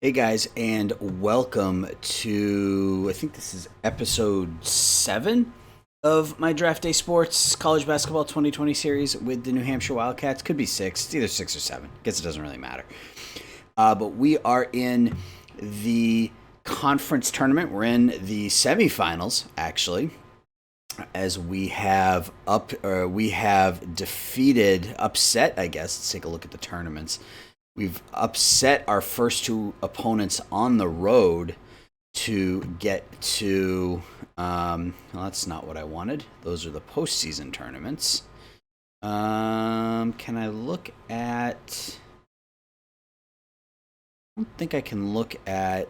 Hey guys, and welcome to I think this is episode 7 of my Draft Day Sports College Basketball 2020 series with the New Hampshire Wildcats. Could be 6, it's either 6 or 7. Guess it doesn't really matter. But we are in the conference tournament. We're in the semifinals, actually, as we have defeated, upset, I guess. Let's take a look at the tournaments. We've upset our first two opponents on the road to get to. Well, that's not what I wanted. Those are the postseason tournaments. Can I look at? I don't think I can look at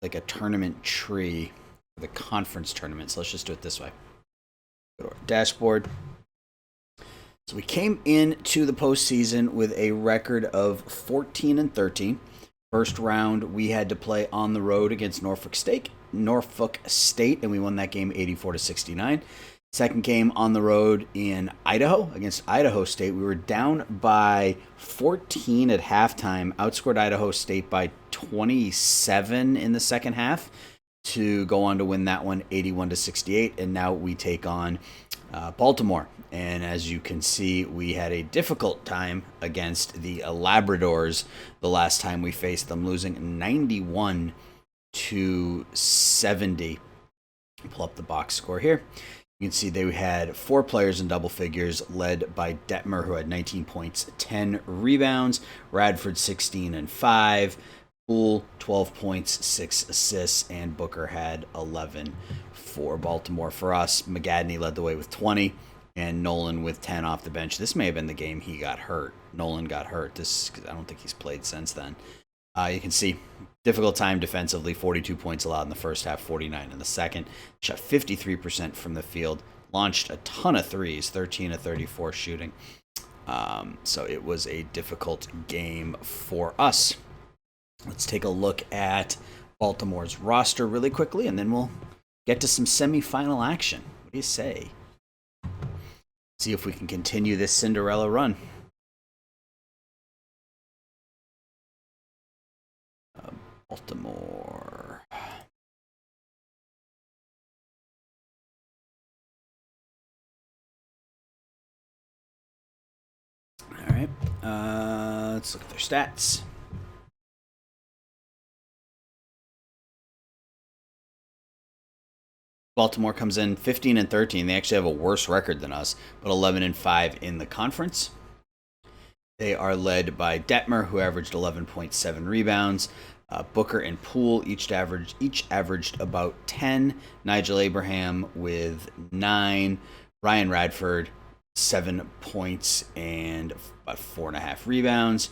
like a tournament tree for the conference tournament. So let's just do it this way. Go to our dashboard. So we came into the postseason with a record of 14-13. First round, we had to play on the road against Norfolk State, and we won that game 84-69. Second game on the road in Idaho against Idaho State. We were down by 14 at halftime, outscored Idaho State by 27 in the second half to go on to win that one 81-68. And now we take on Baltimore. And as you can see, we had a difficult time against the Labradors the last time we faced them, losing 91-70. Pull up the box score here. You can see they had 4 players in double figures, led by Detmer, who had 19 points, 10 rebounds, Radford 16 and 5, Poole 12 points, 6 assists, and Booker had 11 for Baltimore. For us, McGadney led the way with 20. And Nolan with 10 off the bench. This may have been the game he got hurt. Nolan got hurt. I don't think he's played since then. You can see difficult time defensively. 42 points allowed in the first half, 49 in the second. Shot 53% from the field. Launched a ton of threes, 13 of 34 shooting. So it was a difficult game for us. Let's take a look at Baltimore's roster really quickly, and then we'll get to some semifinal action. What do you say? See if we can continue this Cinderella run. Baltimore. All right. Let's look at their stats. Baltimore comes in 15-13. They actually have a worse record than us, but 11-5 in the conference. They are led by Detmer, who averaged 11.7 rebounds. Booker and Poole each averaged about 10. Nigel Abraham with 9. Ryan Radford 7 points and about 4.5 rebounds.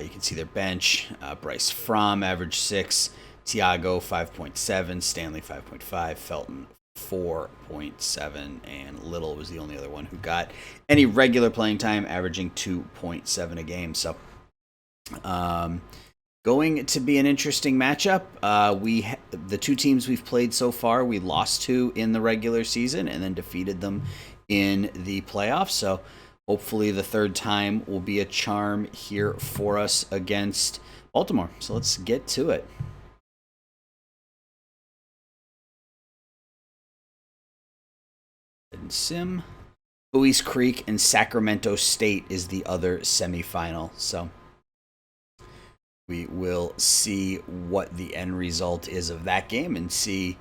You can see their bench. Bryce Fromm averaged 6. Tiago 5.7, Stanley 5.5, Felton 4.7, and Little was the only other one who got any regular playing time, averaging 2.7 a game. So, going to be an interesting matchup. The two teams we've played so far, we lost to in the regular season and then defeated them in the playoffs. So, hopefully, the third time will be a charm here for us against Baltimore. So, let's get to it. Sim. Bowie's Creek and Sacramento State is the other semifinal. So we will see what the end result is of that game and see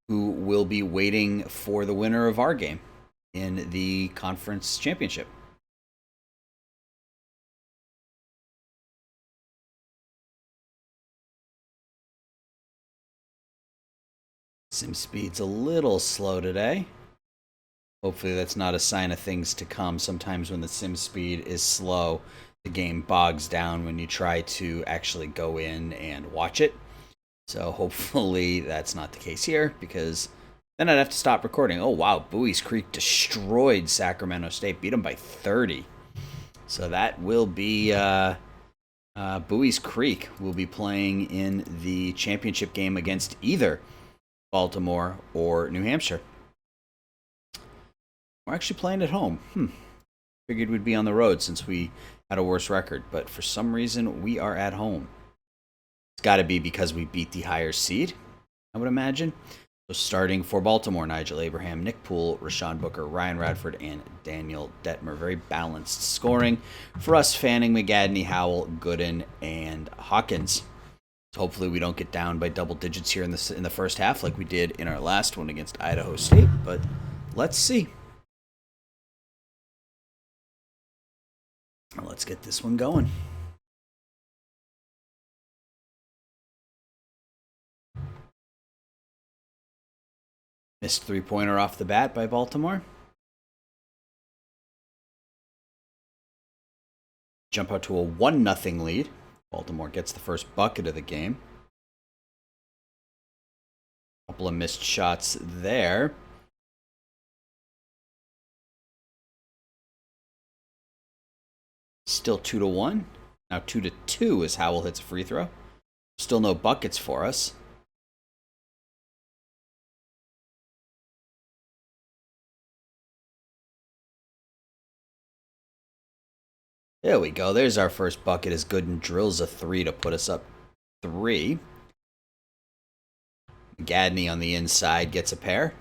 who will be waiting for the winner of our game in the conference championship. Sim speed's a little slow today. Hopefully that's not a sign of things to come. Sometimes when the sim speed is slow, the game bogs down when you try to actually go in and watch it. So hopefully that's not the case here, because then I'd have to stop recording. Oh, wow. Bowie's Creek destroyed Sacramento State, beat them by 30. So that will be Bowie's Creek will be playing in the championship game against either Baltimore or New Hampshire. We're actually playing at home. Figured we'd be on the road since we had a worse record, but for some reason we are at home. It's got to be because we beat the higher seed, I would imagine. So starting for Baltimore, Nigel Abraham, Nick Poole, Rashawn Booker, Ryan Radford, and Daniel Detmer. Very balanced scoring. For us, Fanning, McGadney, Howell, Gooden, and Hawkins. So hopefully we don't get down by double digits here in the first half like we did in our last one against Idaho State. But let's see. Let's get this one going. Missed three-pointer off the bat by Baltimore. Jump out to a 1-0 lead. Baltimore gets the first bucket of the game. Couple of missed shots there. Still 2-1. Now 2-2 as Howell hits a free throw. Still no buckets for us. There we go. There's our first bucket as Gooden drills a 3 to put us up 3. Gadney on the inside gets a pair.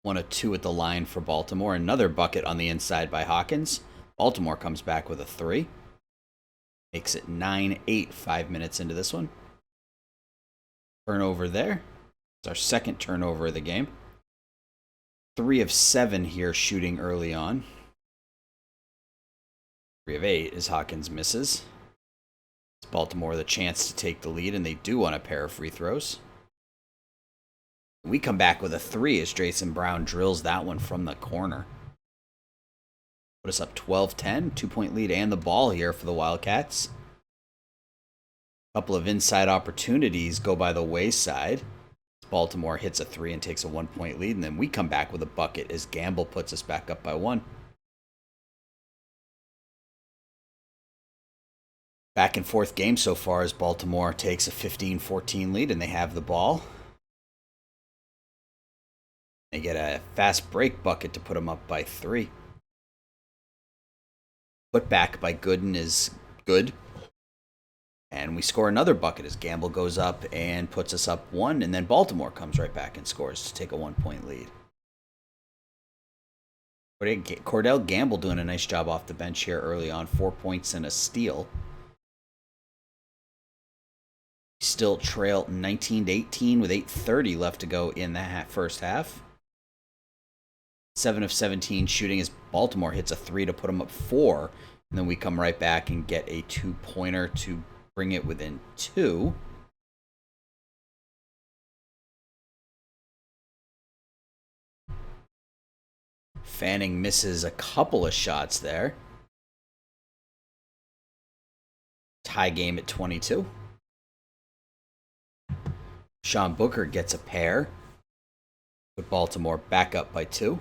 1 of 2 at the line for Baltimore. Another bucket on the inside by Hawkins. Baltimore comes back with a 3. Makes it 9-8, 5 minutes into this one. Turnover there. It's our second turnover of the game. 3 of 7 here shooting early on. 3 of 8 as Hawkins misses. It's Baltimore the chance to take the lead, and they do on a pair of free throws. We come back with a 3 as Jason Brown drills that one from the corner. Put us up 12-10, 2-point lead and the ball here for the Wildcats. A couple of inside opportunities go by the wayside. Baltimore hits a 3 and takes a 1-point lead, and then we come back with a bucket as Gamble puts us back up by 1. Back and forth game so far as Baltimore takes a 15-14 lead and they have the ball. They get a fast break bucket to put them up by 3. Put back by Gooden is good. And we score another bucket as Gamble goes up and puts us up 1. And then Baltimore comes right back and scores to take a 1-point lead. Cordell Gamble doing a nice job off the bench here early on. 4 points and a steal. Still trail 19-18 with 8:30 left to go in the first half. 7 of 17 shooting as Baltimore hits a 3 to put them up 4. And then we come right back and get a 2-pointer to bring it within 2. Fanning misses a couple of shots there. Tie game at 22. Sean Booker gets a pair. Put Baltimore back up by 2.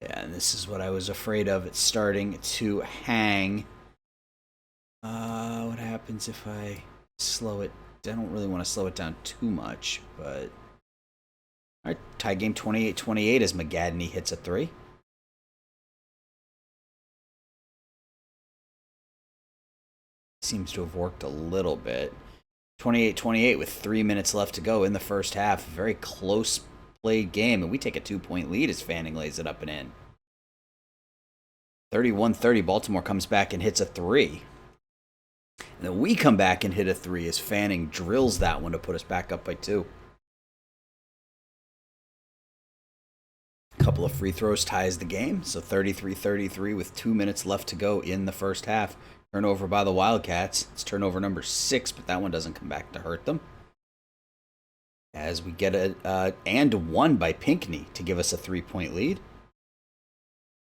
Yeah, and this is what I was afraid of. It's starting to hang. What happens if I slow it? I don't really want to slow it down too much, but... All right, tie game 28-28 as McGadney hits a 3. Seems to have worked a little bit. 28-28 with 3 minutes left to go in the first half. Very close played game, and we take a 2-point lead as Fanning lays it up and in. 31-30, Baltimore comes back and hits a 3. And then we come back and hit a 3 as Fanning drills that one to put us back up by 2. A couple of free throws ties the game, so 33-33 with 2 minutes left to go in the first half. Turnover by the Wildcats. It's turnover number 6, but that one doesn't come back to hurt them. As we get a and 1 by Pinckney to give us a 3-point lead.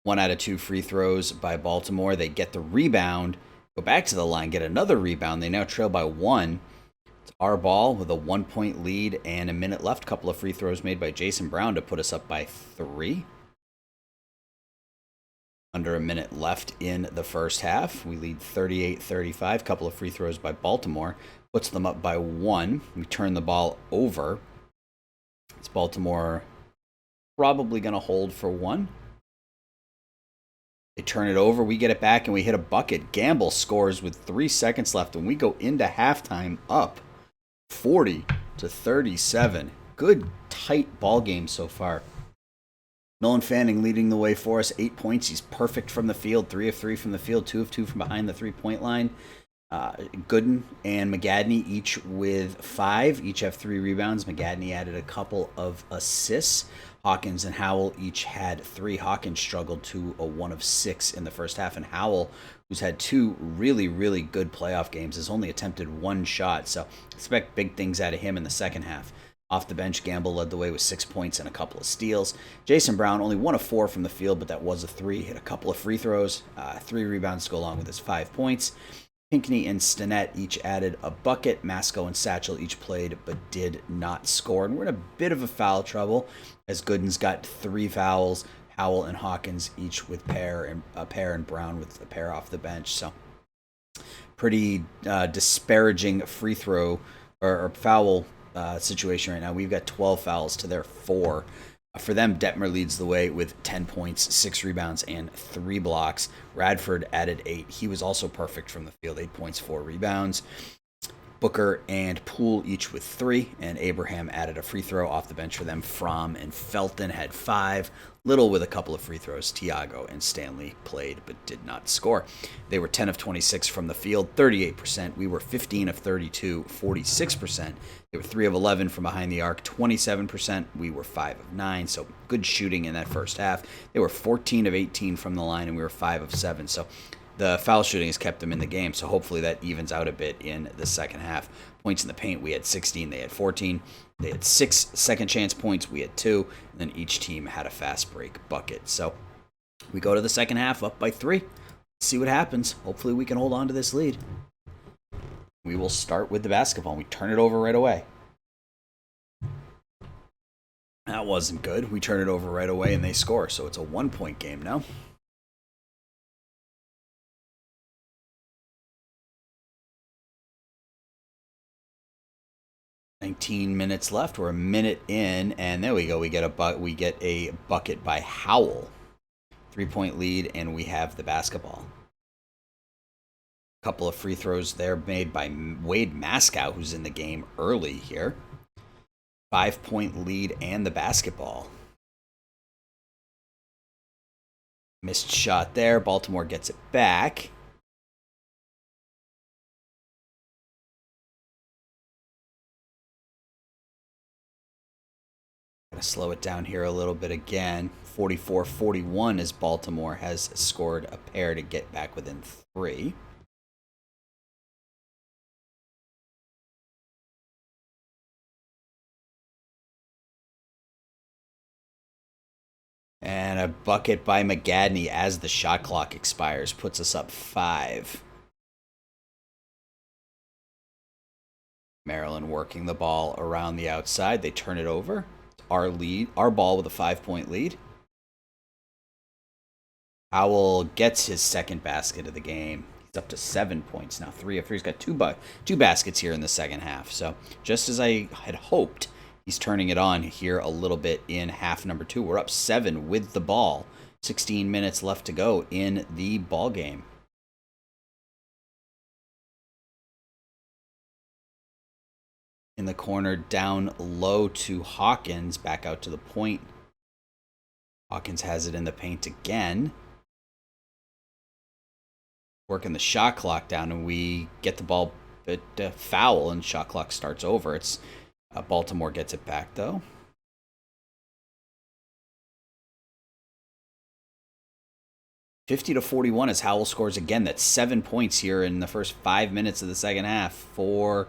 1 out of 2 free throws by Baltimore. They get the rebound, go back to the line, get another rebound. They now trail by 1. It's our ball with a 1-point lead and a minute left. Couple of free throws made by Jason Brown to put us up by 3. Under a minute left in the first half. We lead 38-35. Couple of free throws by Baltimore. Puts them up by 1. We turn the ball over. It's Baltimore probably going to hold for one. They turn it over. We get it back, and we hit a bucket. Gamble scores with 3 seconds left, and we go into halftime up 40-37. Good, tight ball game so far. Nolan Fanning leading the way for us. 8 points. He's perfect from the field. 3 of 3 from the field. 2 of 2 from behind the three-point line. Gooden and McGadney each with 5. Each have 3 rebounds. McGadney added a couple of assists. Hawkins and Howell each had 3. Hawkins struggled to a 1 of 6 in the first half. And Howell, who's had 2 really, really good playoff games, has only attempted 1 shot. So expect big things out of him in the second half. Off the bench, Gamble led the way with 6 points and a couple of steals. Jason Brown, only 1 of 4 from the field, but that was a 3. Hit a couple of free throws, 3 rebounds to go along with his 5 points. Pinckney and Stinnett each added a bucket. Masco and Satchel each played but did not score. And we're in a bit of a foul trouble as Gooden's got 3 fouls. Howell and Hawkins each with a pair, and Brown with a pair off the bench. So pretty disparaging free throw or foul situation right now. We've got 12 fouls to their 4. For them, Detmer leads the way with 10 points, 6 rebounds, and 3 blocks. Radford added 8. He was also perfect from the field, 8 points, 4 rebounds. Booker and Poole each with 3, and Abraham added a free throw off the bench for them. Fromm and Felton had 5. Little with a couple of free throws. Tiago and Stanley played but did not score. They were 10 of 26 from the field, 38%. We were 15 of 32, 46%. They were 3 of 11 from behind the arc, 27%. We were 5 of 9, so good shooting in that first half. They were 14 of 18 from the line, and we were 5 of 7. So the foul shooting has kept them in the game, so hopefully that evens out a bit in the second half. Points in the paint, we had 16, they had 14. They had 6 second chance points, we had 2, and then each team had a fast break bucket. So we go to the second half up by 3. Let's see what happens. Hopefully we can hold on to this lead. We will start with the basketball, and we turn it over right away. That wasn't good. We turn it over right away, and they score, so it's a 1-point game now. $19 minutes left. We're a minute in, and there we go. We get a bucket by Howell. 3-point lead, and we have the basketball. A couple of free throws there made by Wade Mascow, who's in the game early here. 5-point lead and the basketball. Missed shot there. Baltimore gets it back. Gotta slow it down here a little bit again. 44-41 as Baltimore has scored a pair to get back within 3. And a bucket by McGadney as the shot clock expires puts us up 5. Maryland working the ball around the outside. They turn it over. Our ball with a 5-point lead. Howell gets his second basket of the game. He's up to 7 points now. 3 of 3. He's got two baskets here in the second half. So just as I had hoped, he's turning it on here a little bit in half number 2. We're up 7 with the ball. 16 minutes left to go in the ball game. In the corner, down low to Hawkins, back out to the point. Hawkins has it in the paint again. Working the shot clock down, and we get the ball at foul, and shot clock starts over. It's Baltimore gets it back, though. $50-41 as Howell scores again. That's 7 points here in the first 5 minutes of the second half for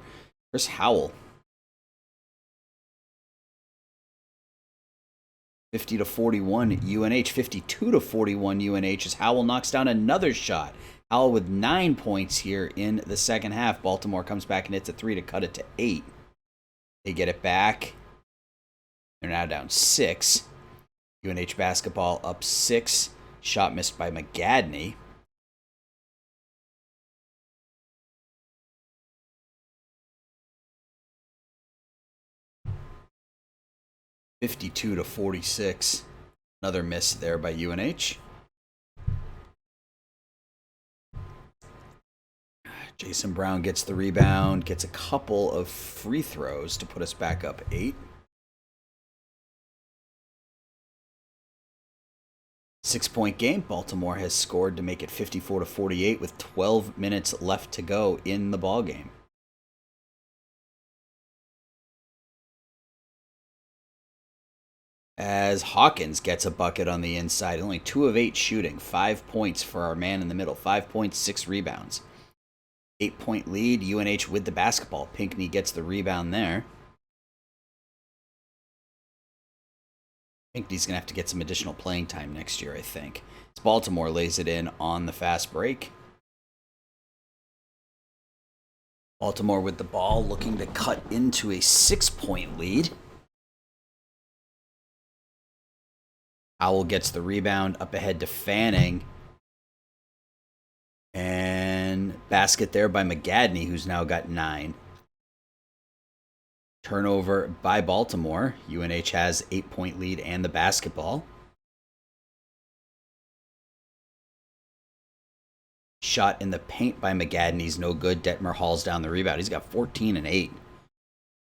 Chris Howell. 50-41 UNH, 52-41 UNH as Howell knocks down another shot. Howell with 9 points here in the second half. Baltimore comes back and hits a 3 to cut it to 8. They get it back. They're now down 6. UNH basketball up 6. Shot missed by McGadney. 52-46. Another miss there by UNH. Jason Brown gets the rebound, gets a couple of free throws to put us back up 8. 6-point game. Baltimore has scored to make it 54-48 with 12 minutes left to go in the ball game. As Hawkins gets a bucket on the inside, only 2 of 8 shooting, 5 points for our man in the middle, 5 points, 6 rebounds. 8-point lead, UNH with the basketball. Pinckney gets the rebound there. Pinckney's going to have to get some additional playing time next year, I think. As Baltimore lays it in on the fast break. Baltimore with the ball, looking to cut into a 6-point lead. Howell gets the rebound up ahead to Fanning. And basket there by McGadney, who's now got 9. Turnover by Baltimore. UNH has 8-point lead and the basketball. Shot in the paint by McGadney's no good. Detmer hauls down the rebound. He's got 14 and 8.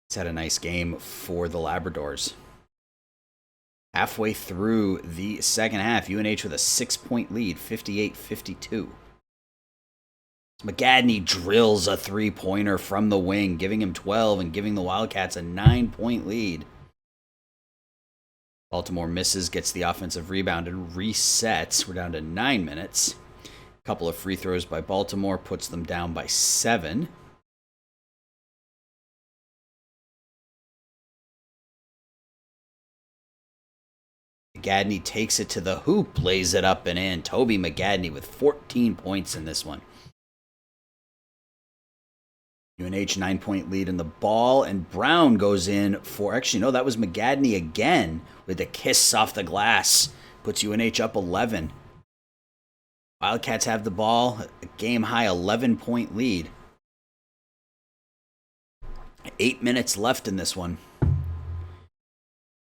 He's had a nice game for the Labradors. Halfway through the second half, UNH with a 6-point lead, 58-52. McGadney drills a 3-pointer from the wing, giving him 12 and giving the Wildcats a 9-point lead. Baltimore misses, gets the offensive rebound, and resets. We're down to 9 minutes. A couple of free throws by Baltimore puts them down by 7. McGadney takes it to the hoop, lays it up and in. Toby McGadney with 14 points in this one. UNH 9-point lead in the ball, and Brown goes in for, actually, no, that was McGadney again with a kiss off the glass. Puts UNH up 11. Wildcats have the ball, a game-high 11-point lead. 8 minutes left in this one.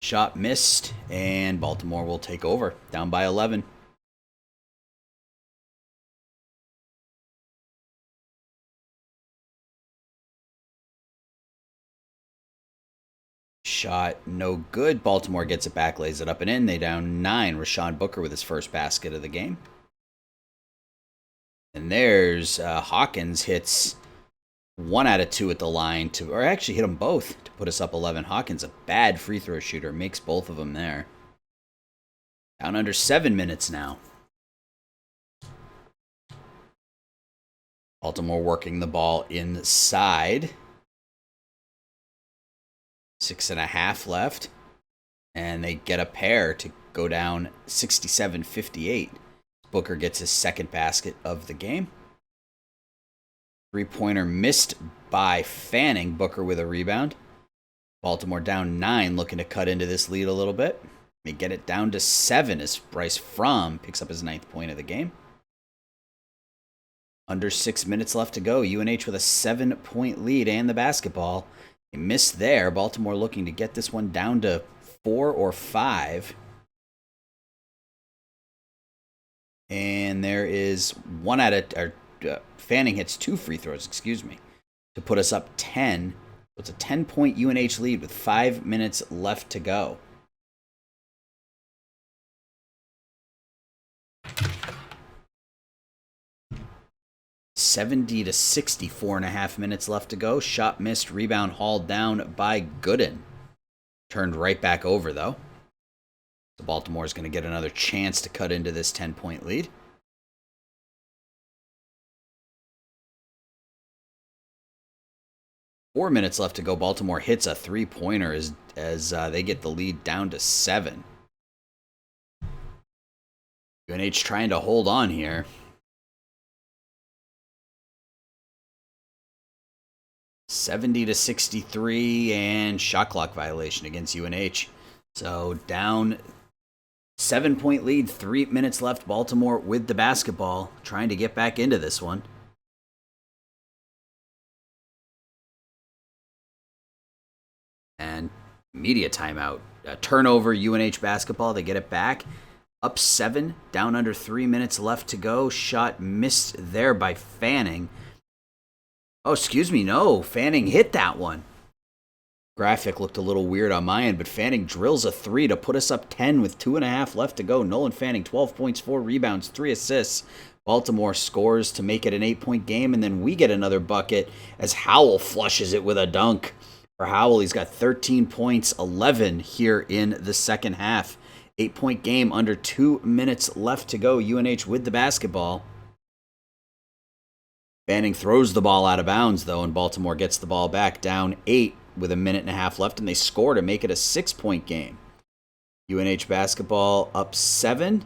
Shot missed, and Baltimore will take over, down by 11. Shot no good. Baltimore gets it back, lays it up and in. They down 9. Rashawn Booker with his first basket of the game. And there's Hawkins hits 1 out of 2 at the line to, or actually hit them both to put us up 11. Hawkins, a bad free throw shooter, makes both of them there. Down under 7 minutes now. Baltimore working the ball inside. 6.5 left. And they get a pair to go down 67-58. Booker gets his second basket of the game. 3-pointer missed by Fanning. Booker with a rebound. Baltimore down 9, looking to cut into this lead a little bit. They get it down to 7 as Bryce Fromm picks up his 9th point of the game. Under 6 minutes left to go. UNH with a 7-point lead and the basketball. They missed there. Baltimore looking to get this one down to 4 or 5. And there is one out of... Fanning hits 2 free throws, to put us up 10. It's a 10-point UNH lead with 5 minutes left to go. $70-60, 4.5 minutes left to go. Shot missed, rebound hauled down by Gooden. Turned right back over, though. So Baltimore is going to get another chance to cut into this 10-point lead. Four minutes left to go. Baltimore hits a 3-pointer as they get the lead down to 7. UNH trying to hold on here. $70-63 and shot clock violation against UNH. So down 7-point lead, 3 minutes left. Baltimore with the basketball, trying to get back into this one. And Media timeout. Turnover, UNH basketball. They get it back. Up 7, down under 3 minutes left to go. Shot missed there by Fanning. Oh, excuse me, no. Fanning hit that one. Graphic looked a little weird on my end, but Fanning drills a 3 to put us up 10 with 2.5 left to go. Nolan Fanning, 12 points, 4 rebounds, 3 assists. Baltimore scores to make it an 8-point game, and then we get another bucket as Howell flushes it with a dunk. For Howell, he's got 13 points, 11 here in the second half. 8-point game, under 2 minutes left to go. UNH with the basketball. Fanning throws the ball out of bounds, though, and Baltimore gets the ball back, down 8 with a minute and a half left, and they score to make it a 6-point game. UNH basketball up 7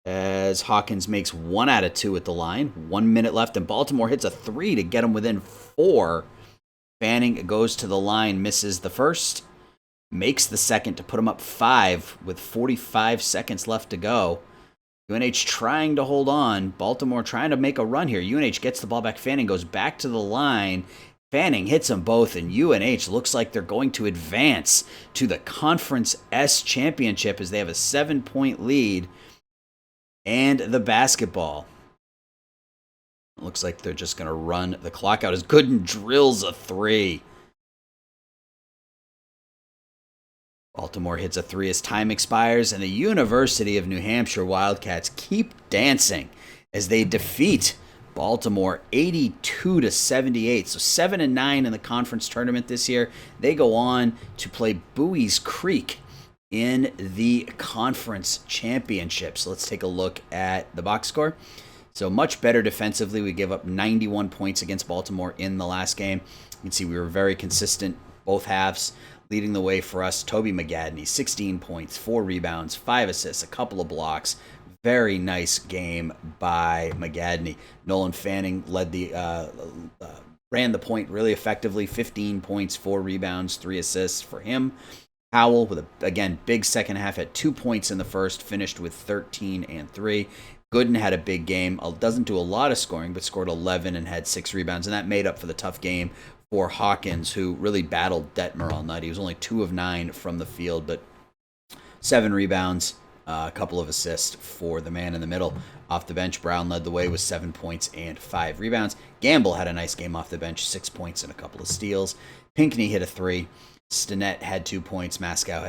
as Hawkins makes 1 out of 2 at the line. 1 minute left, and Baltimore hits a 3 to get them within 4. Fanning goes to the line, misses the first, makes the second to put them up 5 with 45 seconds left to go. UNH trying to hold on. Baltimore trying to make a run here. UNH gets the ball back. Fanning goes back to the line. Fanning hits them both, and UNH looks like they're going to advance to the Conference S Championship as they have a 7-point lead and the basketball. It looks like they're just going to run the clock out as Gooden drills a 3. Baltimore hits a 3 as time expires, and the University of New Hampshire Wildcats keep dancing as they defeat Baltimore 82-78. So 7-9 in the conference tournament this year. They go on to play Bowie's Creek in the conference championship. So let's take a look at the box score. So much better defensively. We gave up 91 points against Baltimore in the last game. You can see we were very consistent both halves. Leading the way for us, Toby McGadney, 16 points, 4 rebounds, 5 assists, a couple of blocks. Very nice game by McGadney. Nolan Fanning led ran the point really effectively. 15 points, 4 rebounds, 3 assists for him. Howell with again big second half, had 2 points in the first, finished with 13 and 3. Gooden had a big game. Doesn't do a lot of scoring, but scored 11 and had 6 rebounds, and that made up for the tough game for Hawkins, who really battled Detmer all night. He was only 2 of 9 from the field, but 7 rebounds. A couple of assists for the man in the middle. Off the bench, Brown led the way with 7 points and 5 rebounds. Gamble had a nice game off the bench, 6 points and a couple of steals. Pinckney hit a 3. Stinnett had 2 points. Mascow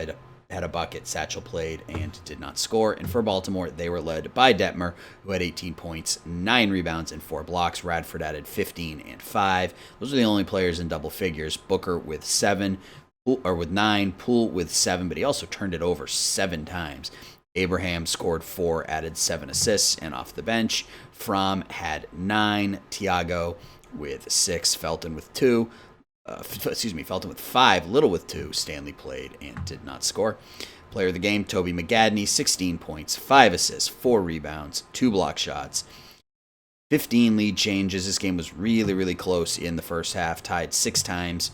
had a bucket. Satchel played and did not score. And for Baltimore, they were led by Detmer, who had 18 points, 9 rebounds, and 4 blocks. Radford added 15 and 5. Those are the only players in double figures. Booker with 9, Poole with 7, but he also turned it over 7 times. Abraham scored 4, added 7 assists, and off the bench, Fromm had 9, Tiago with 6, Felton with 2, Felton with 5, Little with 2, Stanley played and did not score. Player of the game, Toby McGadney, 16 points, 5 assists, 4 rebounds, 2 block shots, 15 lead changes. This game was really, really close in the first half, tied 6 times.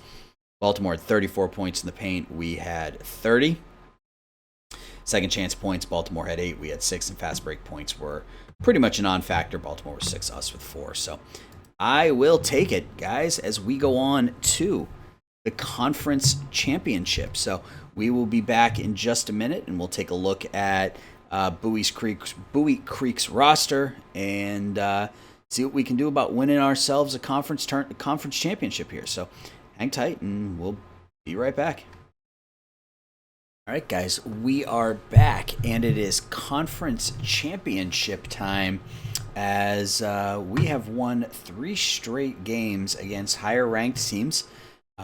Baltimore had 34 points in the paint. We had 30. Second chance points, Baltimore had 8. We had 6, and fast break points were pretty much a non-factor. Baltimore was 6, us with 4. So I will take it, guys, as we go on to the conference championship. So we will be back in just a minute, and we'll take a look at Bowie Creek's roster and see what we can do about winning ourselves a conference championship here. So hang tight, and we'll be right back. All right, guys, we are back, and it is conference championship time as we have won 3 straight games against higher-ranked teams.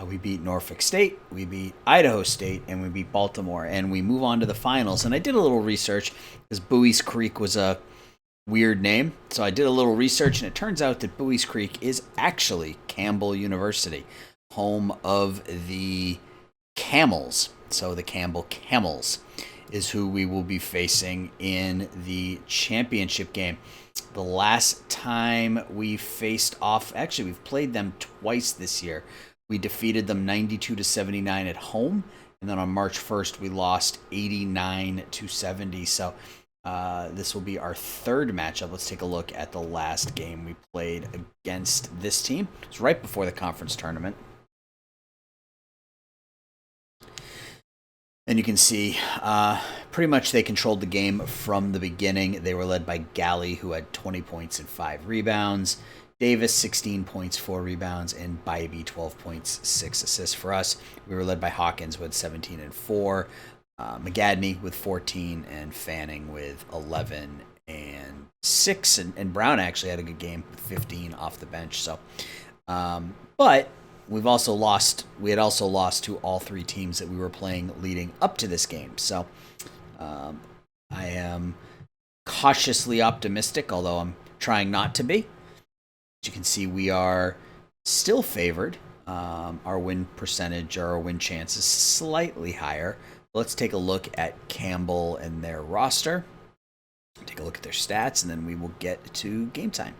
We beat Norfolk State, we beat Idaho State, and we beat Baltimore, and we move on to the finals. And I did a little research because Bowie's Creek was a weird name, so I did a little research, and it turns out that Bowie's Creek is actually Campbell University, home of the Camels. So the Campbell Camels is who we will be facing in the championship game. The last time we faced off, actually we've played them twice this year. We defeated them 92-79 at home, and then on March 1st we lost 89-70. So this will be our 3rd matchup. Let's take a look at the last game we played against this team. It's right before the conference tournament. And you can see pretty much they controlled the game from the beginning. They were led by Galley, who had 20 points and 5 rebounds. Davis, 16 points, 4 rebounds, and Bybee, 12 points, 6 assists for us. We were led by Hawkins with 17 and 4, McGadney with 14, and Fanning with 11 and 6. And Brown actually had a good game with 15 off the bench. So, but we've also lost. We had also lost to all 3 teams that we were playing leading up to this game. So, I am cautiously optimistic, although I'm trying not to be. As you can see, we are still favored. Our win percentage, or our win chance, is slightly higher. Let's take a look at Campbell and their roster. Take a look at their stats, and then we will get to game time.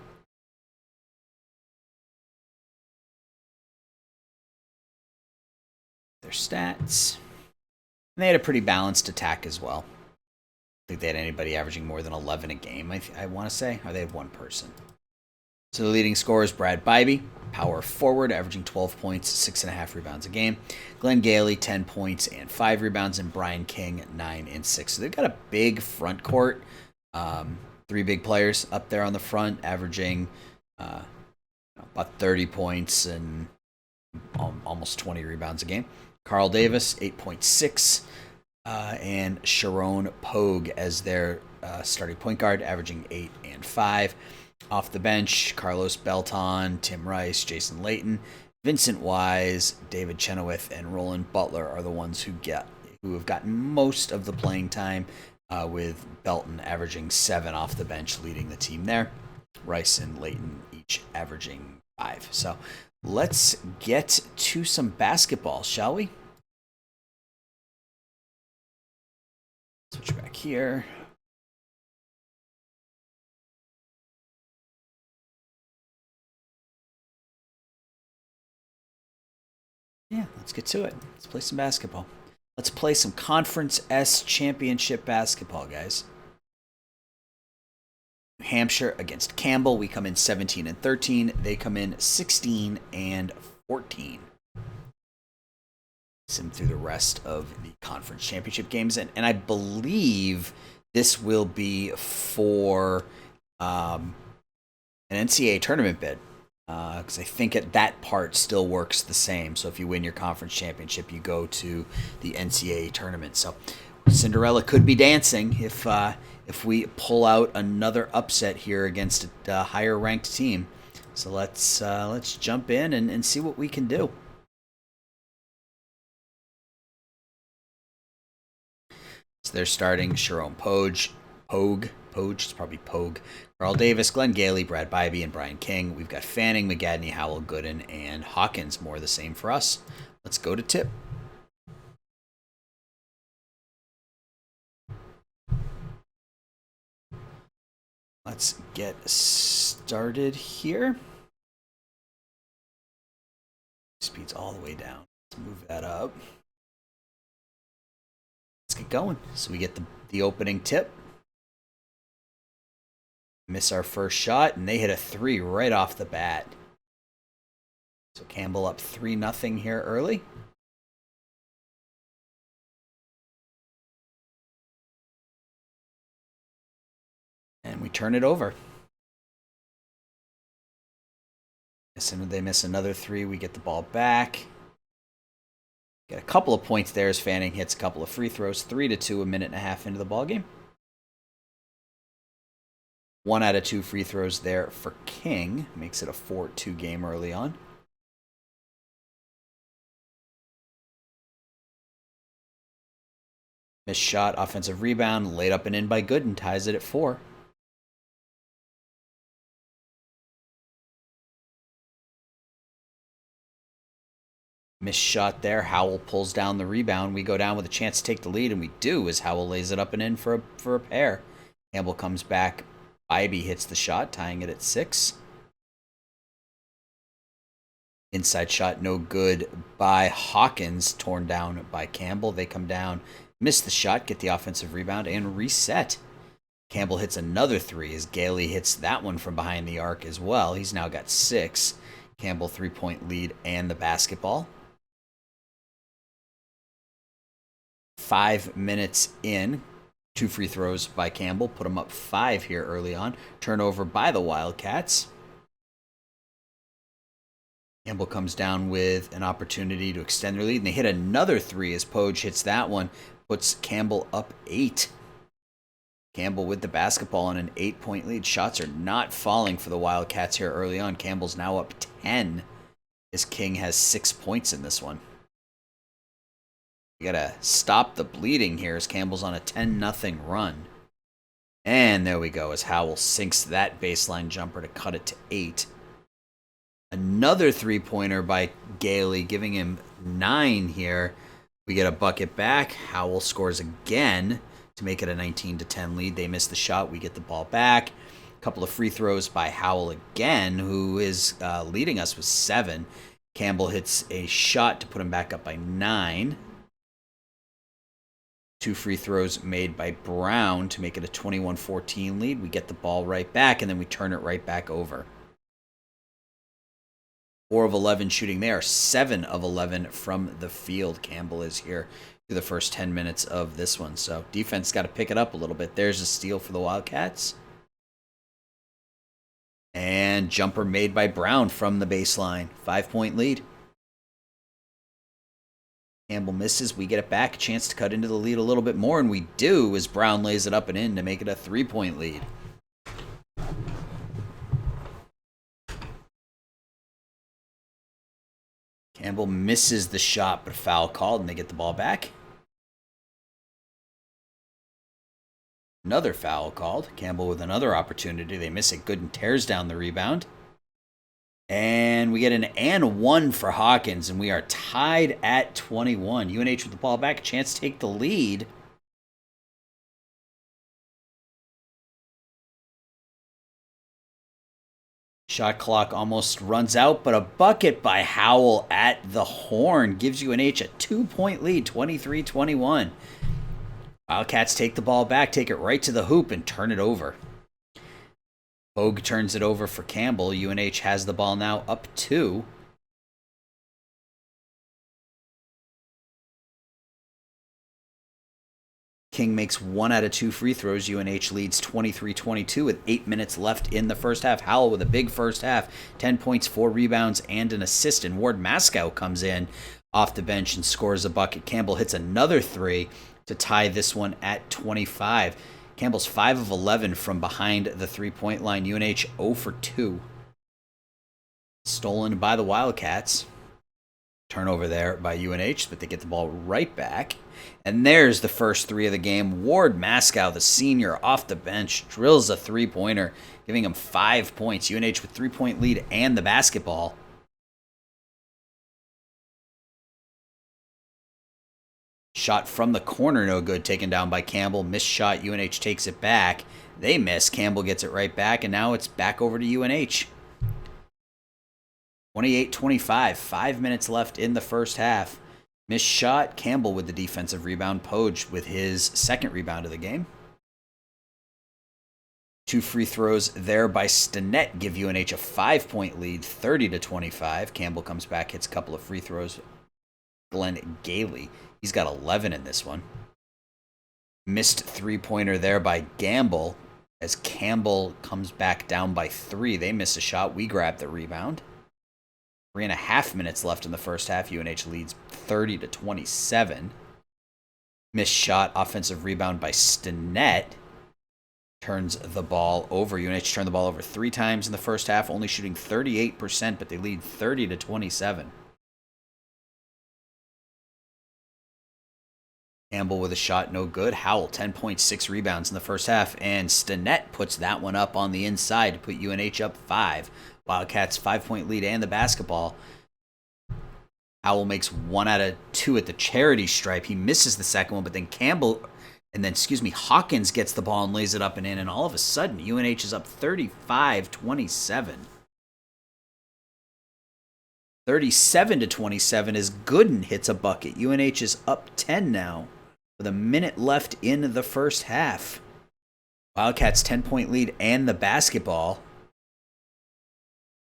Their stats. And they had a pretty balanced attack as well. I think they had anybody averaging more than 11 a game, I want to say. Or they have one person. So the leading scorer is Brad Bybee, power forward, averaging 12 points, 6.5 rebounds a game. Glenn Gailey, 10 points and 5 rebounds, and Brian King, 9 and 6. So they've got a big front court. 3 big players up there on the front, averaging about 30 points and almost 20 rebounds a game. Carl Davis, 8.6, and Sharon Pogue as their starting point guard, averaging 8 and 5. Off the bench, Carlos Belton, Tim Rice, Jason Layton, Vincent Wise, David Chenoweth, and Roland Butler are the ones who have gotten most of the playing time, with Belton averaging 7 off the bench, leading the team there. Rice and Layton each averaging 5. So let's get to some basketball, shall we? Switch back here. Yeah, let's get to it. Let's play some basketball. Let's play some Conference S Championship basketball, guys. New Hampshire against Campbell. We come in 17 and 13. They come in 16 and 14. Sim through the rest of the Conference Championship games. And I believe this will be for an NCAA tournament bid. Because I think that part still works the same. So if you win your conference championship, you go to the NCAA tournament. So Cinderella could be dancing if we pull out another upset here against a higher ranked team. So let's jump in and see what we can do. So they're starting Sharon Pogue. It's probably Pogue. Carl Davis, Glenn Gailey, Brad Bybee, and Brian King. We've got Fanning, McGadney, Howell, Gooden, and Hawkins. More the same for us. Let's go to tip. Let's get started here. Speed's all the way down. Let's move that up. Let's get going. So we get the opening tip. Miss our first shot, and they hit a 3 right off the bat. So Campbell up 3-0 here early. And we turn it over. And they miss another 3. We get the ball back. Get a couple of points there as Fanning hits a couple of free throws. 3-2, a minute and a half into the ball game. 1 out of 2 free throws there for King. Makes it a 4-2 game early on. Missed shot, offensive rebound, laid up and in by Gooden, ties it at 4. Missed shot there. Howell pulls down the rebound. We go down with a chance to take the lead, and we do as Howell lays it up and in for a pair. Campbell comes back. Bybee hits the shot, tying it at 6. Inside shot, no good by Hawkins, torn down by Campbell. They come down, miss the shot, get the offensive rebound, and reset. Campbell hits another 3 as Gailey hits that one from behind the arc as well. He's now got 6. Campbell 3-point lead and the basketball. 5 minutes in. 2 free throws by Campbell. Put them up 5 here early on. Turnover by the Wildcats. Campbell comes down with an opportunity to extend their lead, and they hit another 3 as Poge hits that one. Puts Campbell up 8. Campbell with the basketball on an 8-point lead. Shots are not falling for the Wildcats here early on. Campbell's now up 10 as King has 6 points in this one. You gotta stop the bleeding here as Campbell's on a 10-0 run. And there we go as Howell sinks that baseline jumper to cut it to 8. Another 3-pointer by Gailey, giving him 9 here. We get a bucket back. Howell scores again to make it a 19-10 lead. They miss the shot. We get the ball back. A couple of free throws by Howell again, who is leading us with 7. Campbell hits a shot to put him back up by 9. 2 free throws made by Brown to make it a 21-14 lead. We get the ball right back, and then we turn it right back over. 4 of 11 shooting there. 7 of 11 from the field. Campbell is here through the first 10 minutes of this one. So defense got to pick it up a little bit. There's a steal for the Wildcats. And jumper made by Brown from the baseline. 5-point lead. Campbell misses. We get it back. A chance to cut into the lead a little bit more, and we do as Brown lays it up and in to make it a 3-point lead. Campbell misses the shot, but a foul called, and they get the ball back. Another foul called. Campbell with another opportunity. They miss it. Gooden tears down the rebound. And we get an and 1 for Hawkins, and we are tied at 21. UNH with the ball back. A chance to take the lead. Shot clock almost runs out, but a bucket by Howell at the horn gives UNH a 2-point lead, 23-21. Wildcats take the ball back, take it right to the hoop, and turn it over. Bogue turns it over for Campbell. UNH has the ball now up 2. King makes 1 out of 2 free throws. UNH leads 23-22 with 8 minutes left in the first half. Howell with a big first half. 10 points, 4 rebounds, and an assist. And Ward Mascow comes in off the bench and scores a bucket. Campbell hits another 3 to tie this one at 25. Campbell's 5 of 11 from behind the 3-point line. UNH 0 for 2. Stolen by the Wildcats. Turnover there by UNH, but they get the ball right back. And there's the first 3 of the game. Ward Mascow, the senior, off the bench, drills a 3-pointer, giving him 5 points. UNH with 3-point lead and the basketball. Shot from the corner, no good, taken down by Campbell. Missed shot, UNH takes it back. They miss, Campbell gets it right back, and now it's back over to UNH. 28-25, 5 minutes left in the first half. Missed shot, Campbell with the defensive rebound. Poge with his second rebound of the game. 2 free throws there by Stinnett give UNH a 5-point lead, 30-25. Campbell comes back, hits a couple of free throws. Glenn Gailey, he's got 11 in this one. Missed 3-pointer there by Gamble as Campbell comes back down by 3. They miss a shot. We grab the rebound. 3.5 minutes left in the first half. UNH leads 30-27. Missed shot, offensive rebound by Stinnett. Turns the ball over. UNH turned the ball over 3 times in the first half, only shooting 38%, but they lead 30-27. Campbell with a shot, no good. Howell, 10.6 rebounds in the first half, and Stinnett puts that one up on the inside to put UNH up 5. Wildcats 5-point lead and the basketball. Howell makes 1 out of 2 at the charity stripe. He misses the second one, but then Hawkins gets the ball and lays it up and in, and all of a sudden UNH is up 35-27. 37-27 as Gooden hits a bucket. UNH is up 10 now with a minute left in the first half. Wildcats 10-point lead and the basketball.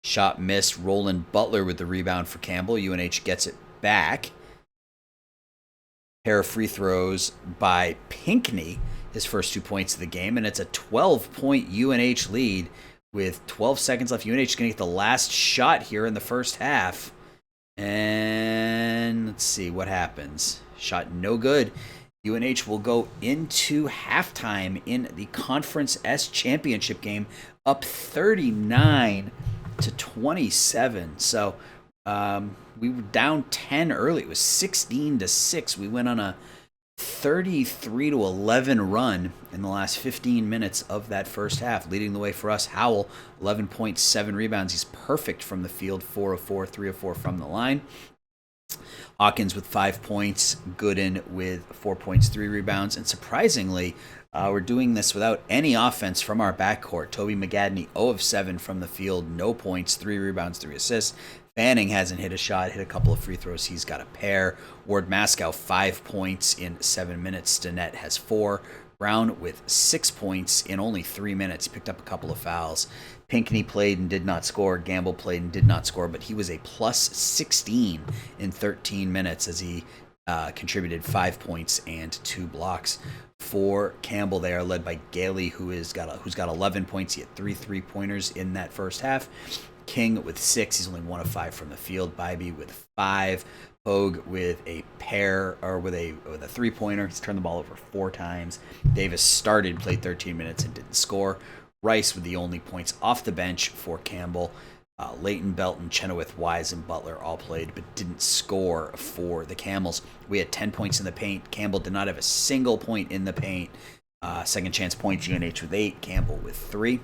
Shot missed. Roland Butler with the rebound for Campbell. UNH gets it back. Pair of free throws by Pinckney, his first 2 points of the game, and it's a 12-point UNH lead with 12 seconds left. UNH is going to get the last shot here in the first half. And let's see what happens. Shot no good. UNH will go into halftime in the Conference S championship game up 39-27. So we were down 10 early. It was 16-6. We went on a 33-11 run in the last 15 minutes of that first half, leading the way for us. Howell, 11.7 rebounds. He's perfect from the field, 4 of 4, 3 of 4 from the line. Hawkins with 5 points, Gooden with 4 points, 3 rebounds, and surprisingly, we're doing this without any offense from our backcourt. Toby McGadney, 0 of 7 from the field, no points, 3 rebounds, 3 assists. Fanning hasn't hit a shot, hit a couple of free throws. He's got a pair. Ward Mascow, 5 points in 7 minutes. Stinnett has 4. Brown with 6 points in only 3 minutes. He picked up a couple of fouls. Pinckney played and did not score. Gamble played and did not score, but he was a plus 16 in 13 minutes as he contributed 5 points and 2 blocks. For Campbell, they are led by Gailey, who's got 11 points. He had 3 3-pointers in that first half. King with 6. He's only 1 of 5 from the field. Bybee with 5. Pogue with a pair, or with a 3-pointer. He's turned the ball over 4 times. Davis played 13 minutes and didn't score. Rice with the only points off the bench for Campbell. Leighton, Belton, Chenoweth, Wise, and Butler all played but didn't score for the Camels. We had 10 points in the paint. Campbell did not have a single point in the paint. Second chance points, UNH with 8, Campbell with 3.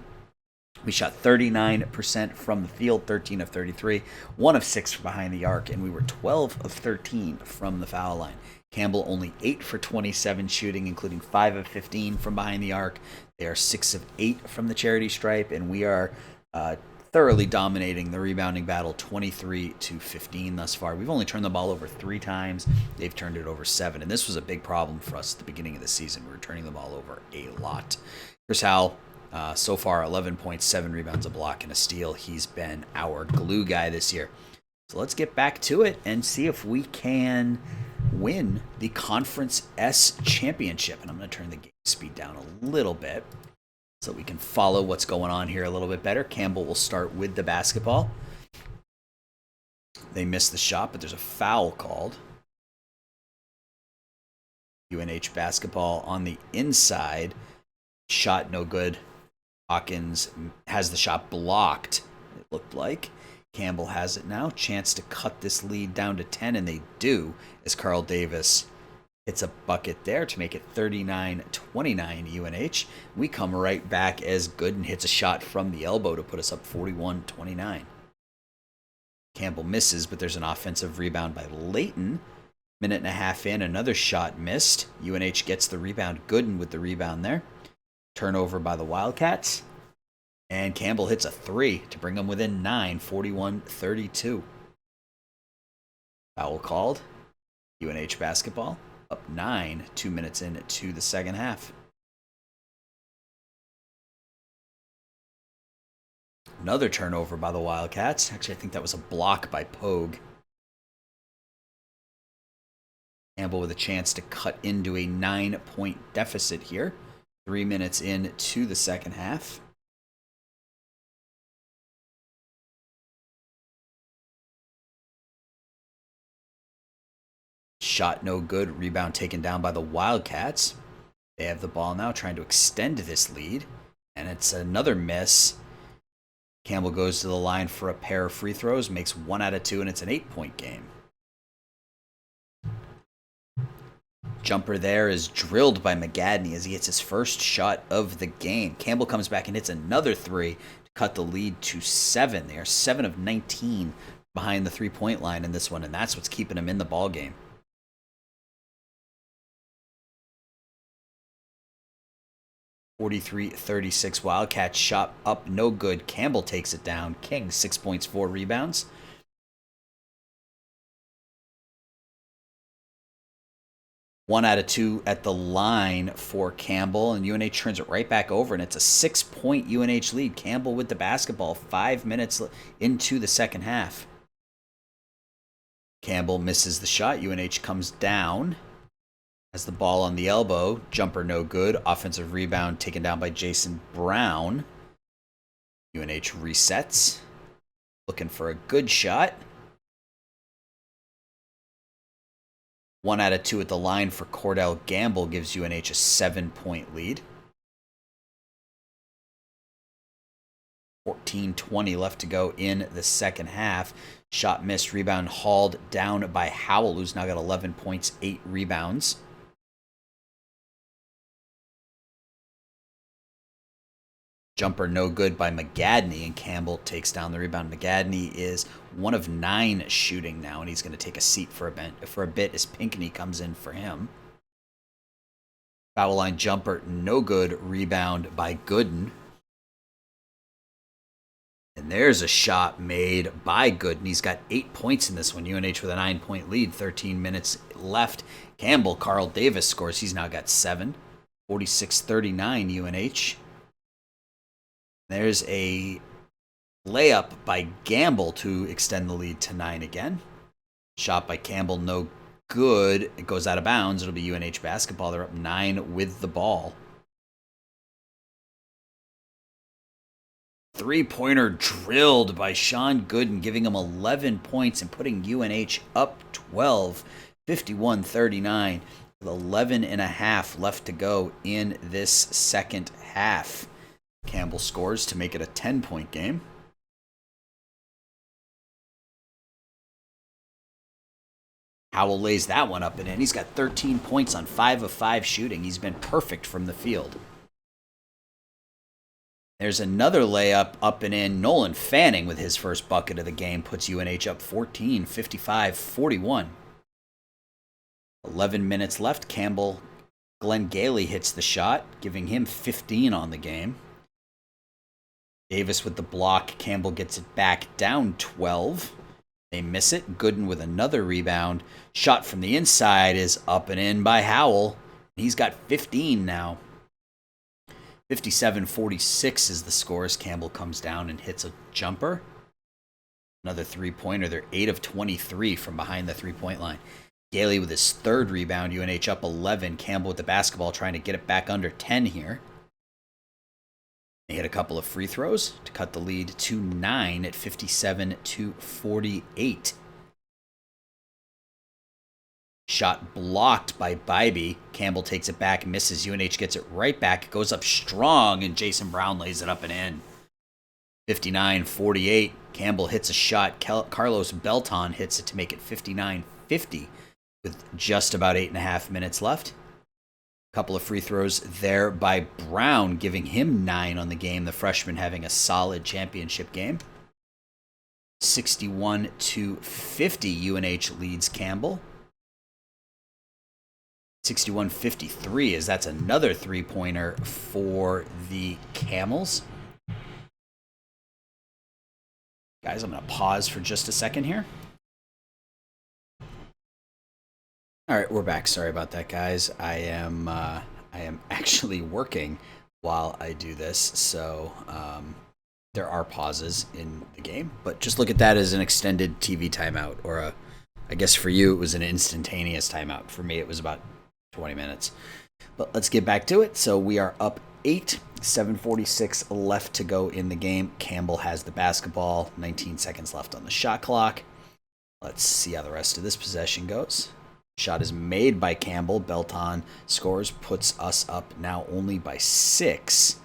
We shot 39% from the field, 13 of 33, 1 of 6 from behind the arc, and we were 12 of 13 from the foul line. Campbell only 8 for 27 shooting, including 5 of 15 from behind the arc. They are 6 of 8 from the charity stripe, and we are thoroughly dominating the rebounding battle, 23-15 thus far. We've only turned the ball over 3 times. They've turned it over 7, and this was a big problem for us at the beginning of the season. We were turning the ball over a lot. Chris Howell, so far, 11.7 rebounds, a block, and a steal. He's been our glue guy this year. So let's get back to it and see if we can win the Conference S championship. And I'm going to turn the game speed down a little bit so we can follow what's going on here a little bit better. Campbell will start with the basketball. They missed the shot, but there's a foul called. UNH basketball on the inside. Shot no good. Hawkins has the shot blocked, it looked like. Campbell has it now. Chance to cut this lead down to 10, and they do, as Carl Davis hits a bucket there to make it 39-29 UNH. We come right back as Gooden hits a shot from the elbow to put us up 41-29. Campbell misses, but there's an offensive rebound by Leighton. Minute and a half in, another shot missed. UNH gets the rebound. Gooden with the rebound there. Turnover by the Wildcats. And Campbell hits a 3 to bring them within 9, 41-32. Foul called. UNH basketball up 9, 2 minutes into the second half. Another turnover by the Wildcats. Actually, I think that was a block by Pogue. Campbell with a chance to cut into a 9-point deficit here. 3 minutes into the second half. Shot no good. Rebound taken down by the Wildcats. They have the ball now, trying to extend this lead. And it's another miss. Campbell goes to the line for a pair of free throws, makes 1 out of 2, and it's an 8-point game. Jumper there is drilled by McGadney as he hits his first shot of the game. Campbell comes back and hits another 3 to cut the lead to 7. They are 7 of 19 behind the 3-point line in this one, and that's what's keeping them in the ball game. 43-36 Wildcats, shot up no good. Campbell takes it down. King 6 points, 4 rebounds. One out of 2 at the line for Campbell, and UNH turns it right back over, and it's a 6-point UNH lead. Campbell with the basketball 5 minutes into the second half. Campbell misses the shot. UNH comes down. Has the ball on the elbow. Jumper no good. Offensive rebound taken down by Jason Brown. UNH resets. Looking for a good shot. 1 out of 2 at the line for Cordell Gamble gives UNH a 7-point lead. 14:20 left to go in the second half. Shot missed, rebound hauled down by Howell, who's now got 11 points, 8 rebounds. Jumper no good by McGadney, and Campbell takes down the rebound. McGadney is 1 of 9 shooting now, and he's going to take a seat for a bit as Pinckney comes in for him. Foul line jumper no good, rebound by Gooden. And there's a shot made by Gooden. He's got 8 points in this one. UNH with a 9-point lead, 13 minutes left. Campbell, Carl Davis scores. He's now got 7. 46-39 UNH. There's a layup by Gamble to extend the lead to 9 again. Shot by Campbell, no good. It goes out of bounds. It'll be UNH basketball. They're up 9 with the ball. Three-pointer drilled by Sean Gooden, giving him 11 points and putting UNH up 12, 51-39, with 11 and a half left to go in this second half. Campbell scores to make it a 10-point game. Howell lays that one up and in. He's got 13 points on 5 of 5 shooting. He's been perfect from the field. There's another layup up and in. Nolan Fanning with his first bucket of the game puts UNH up 14, 55-41. 11 minutes left. Glenn Gailey hits the shot, giving him 15 on the game. Davis with the block. Campbell gets it back down 12. They miss it. Gooden with another rebound. Shot from the inside is up and in by Howell. He's got 15 now. 57-46 is the score as Campbell comes down and hits a jumper. Another three-pointer. They're 8 of 23 from behind the three-point line. Gailey with his third rebound. UNH up 11. Campbell with the basketball trying to get it back under 10 here. They hit a couple of free throws to cut the lead to 9 at 57-48. Shot blocked by Bybee. Campbell takes it back, misses. UNH gets it right back. It goes up strong, and Jason Brown lays it up and in. 59-48. Campbell hits a shot. Carlos Belton hits it to make it 59-50 with just about 8.5 minutes left. A couple of free throws there by Brown, giving him 9 on the game. The freshman having a solid championship game. 61-50. UNH leads Campbell. 61-53 as that's another three-pointer for the Camels. Guys, I'm going to pause for just a second here. All right, we're back. Sorry about that, guys. I am actually working while I do this, so there are pauses in the game. But just look at that as an extended TV timeout, or I guess for you it was an instantaneous timeout. For me, it was about 20 minutes. But let's get back to it. So we are up 8, 7:46 left to go in the game. Campbell has the basketball, 19 seconds left on the shot clock. Let's see how the rest of this possession goes. Shot is made by Campbell. Belton scores, puts us up now only by 6.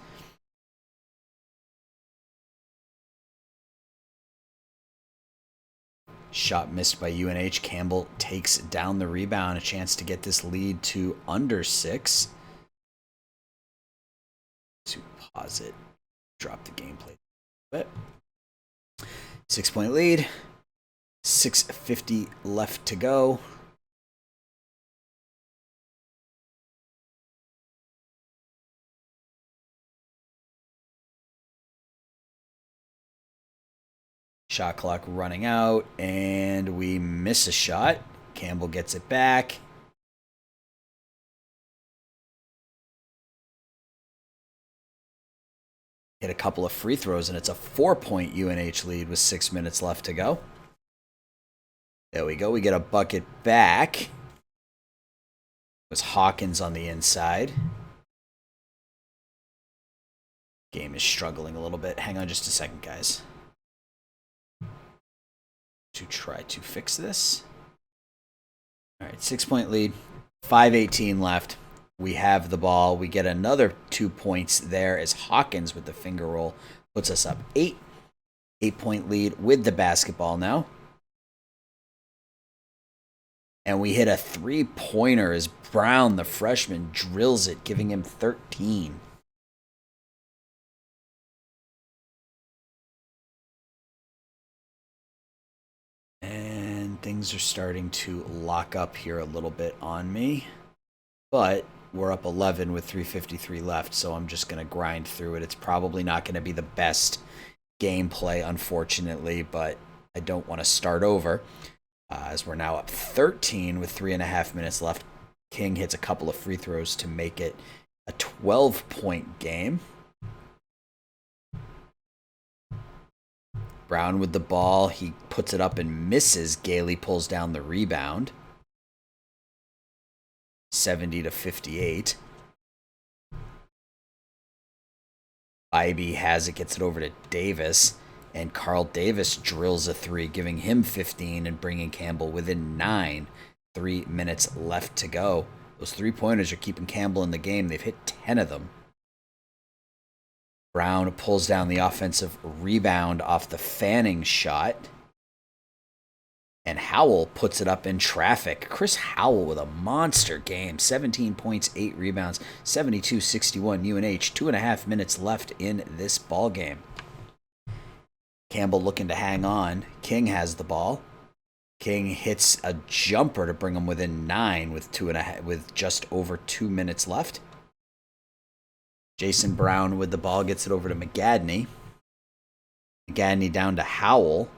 Shot missed by UNH. Campbell takes down the rebound. A chance to get this lead to under 6. To pause it. Drop the gameplay a bit. 6-point lead. 6:50 left to go. Shot clock running out, and we miss a shot. Campbell gets it back. Hit a couple of free throws, and it's a 4-point UNH lead with 6 minutes left to go. There we go. We get a bucket back. was Hawkins on the inside. Game is struggling a little bit. Hang on just a second, guys. To try to fix this. All right, 6-point lead. 5:18 left. We have the ball. We get another 2 points there as Hawkins with the finger roll puts us up 8. 8-point lead with the basketball now. And we hit a 3-pointer as Brown, the freshman, drills it, giving him 13. And things are starting to lock up here a little bit on me. But we're up 11 with 3:53 left, so I'm just going to grind through it. It's probably not going to be the best gameplay, unfortunately, but I don't want to start over. As we're now up 13 with 3.5 minutes left. King hits a couple of free throws to make it a 12-point game. Brown with the ball. He puts it up and misses. Gailey pulls down the rebound. 70-58. Ivy has it, gets it over to Davis, and Carl Davis drills a 3, giving him 15 and bringing Campbell within 9. 3 minutes left to go. Those 3-pointers are keeping Campbell in the game. They've hit 10 of them. Brown pulls down the offensive rebound off the Fanning shot. And Howell puts it up in traffic. Chris Howell with a monster game. 17 points, 8 rebounds, 72-61 UNH. 2.5 minutes left in this ball game. Campbell looking to hang on. King has the ball. King hits a jumper to bring him within 9 with just over 2 minutes left. Jason Brown with the ball gets it over to McGadney. McGadney down to Howell.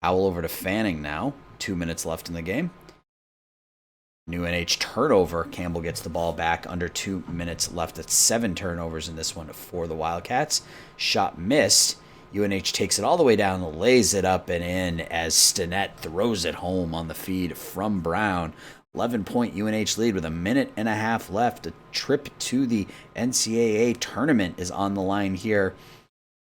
Howell over to Fanning now. 2 minutes left in the game. UNH turnover. Campbell gets the ball back. Under 2 minutes left. That's 7 turnovers in this one for the Wildcats. Shot missed. UNH takes it all the way down, lays it up and in as Stinnett throws it home on the feed from Brown. 11-point UNH lead with 1.5 minutes left. A trip to the NCAA tournament is on the line here.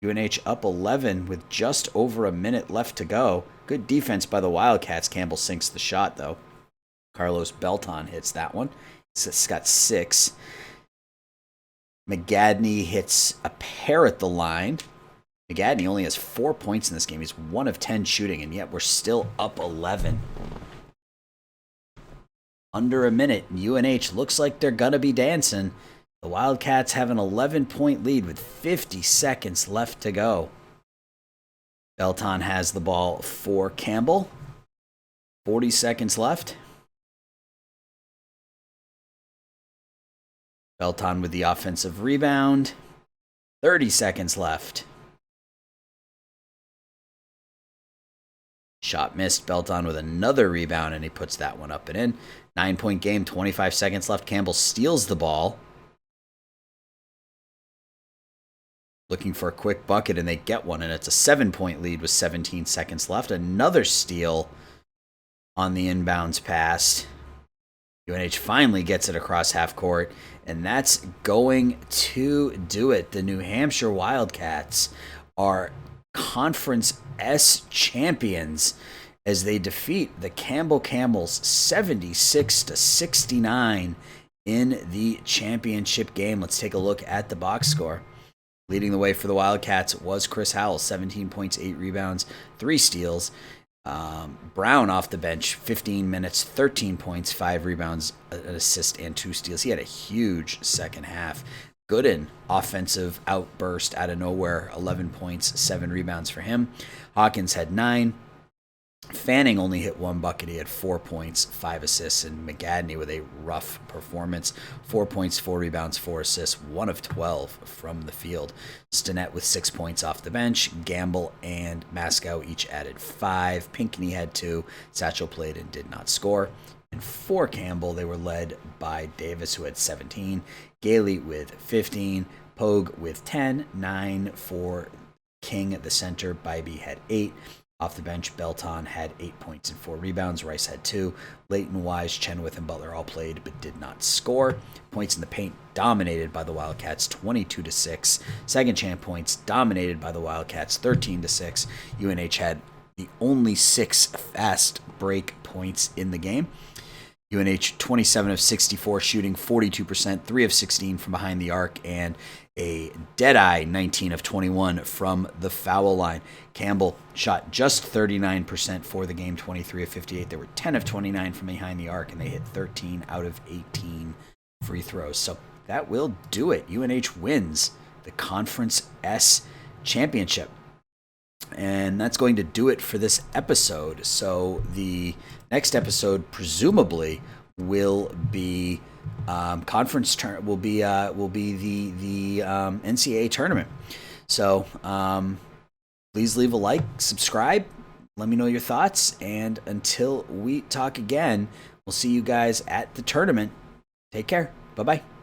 UNH up 11 with just over a minute left to go. Good defense by the Wildcats. Campbell sinks the shot, though. Carlos Belton hits that one. It's got 6. McGadney hits a pair at the line. McGadney only has 4 points in this game. He's 1 of 10 shooting, and yet we're still up 11. Under a minute, UNH looks like they're going to be dancing. The Wildcats have an 11-point lead with 50 seconds left to go. Belton has the ball for Campbell. 40 seconds left. Belton with the offensive rebound. 30 seconds left. Shot missed. Belton with another rebound, and he puts that one up and in. 9-point game, 25 seconds left. Campbell steals the ball. Looking for a quick bucket, and they get one, and it's a 7-point lead with 17 seconds left. Another steal on the inbounds pass. UNH finally gets it across half court, and that's going to do it. The New Hampshire Wildcats are Conference S champions as they defeat the Campbell Camels 76-69 in the championship game. Let's take a look at the box score. Leading the way for the Wildcats was Chris Howell, 17 points, 8 rebounds, 3 steals. Brown off the bench, 15 minutes, 13 points, 5 rebounds, an assist, and 2 steals. He had a huge second half. Gooden, offensive outburst out of nowhere, 11 points, 7 rebounds for him. Hawkins had 9. Fanning only hit 1 bucket. He had 4 points, 5 assists, and McGadney with a rough performance. 4 points, 4 rebounds, 4 assists, 1 of 12 from the field. Stinnett with 6 points off the bench. Gamble and Mascow each added 5. Pinckney had 2. Satchel played and did not score. And for Campbell, they were led by Davis, who had 17. Gailey with 15. Pogue with 10. 9 for King at the center. Bybee had 8. Off the bench, Belton had 8 points and 4 rebounds. Rice had 2. Leighton, Wise, Chenoweth, and Butler all played but did not score. Points in the paint dominated by the Wildcats, 22-6. Second chance points dominated by the Wildcats, 13-6. UNH had the only 6 fast break points in the game. UNH 27 of 64 shooting, 42%, 3 of 16 from behind the arc, and a dead-eye 19 of 21 from the foul line. Campbell shot just 39% for the game, 23 of 58. They were 10 of 29 from behind the arc, and they hit 13 out of 18 free throws. So that will do it. UNH wins the Conference S championship. And that's going to do it for this episode. So the next episode presumably will be will be the NCAA tournament. So please leave a like, subscribe, let me know your thoughts, and until we talk again, we'll see you guys at the tournament. Take care. Bye-bye.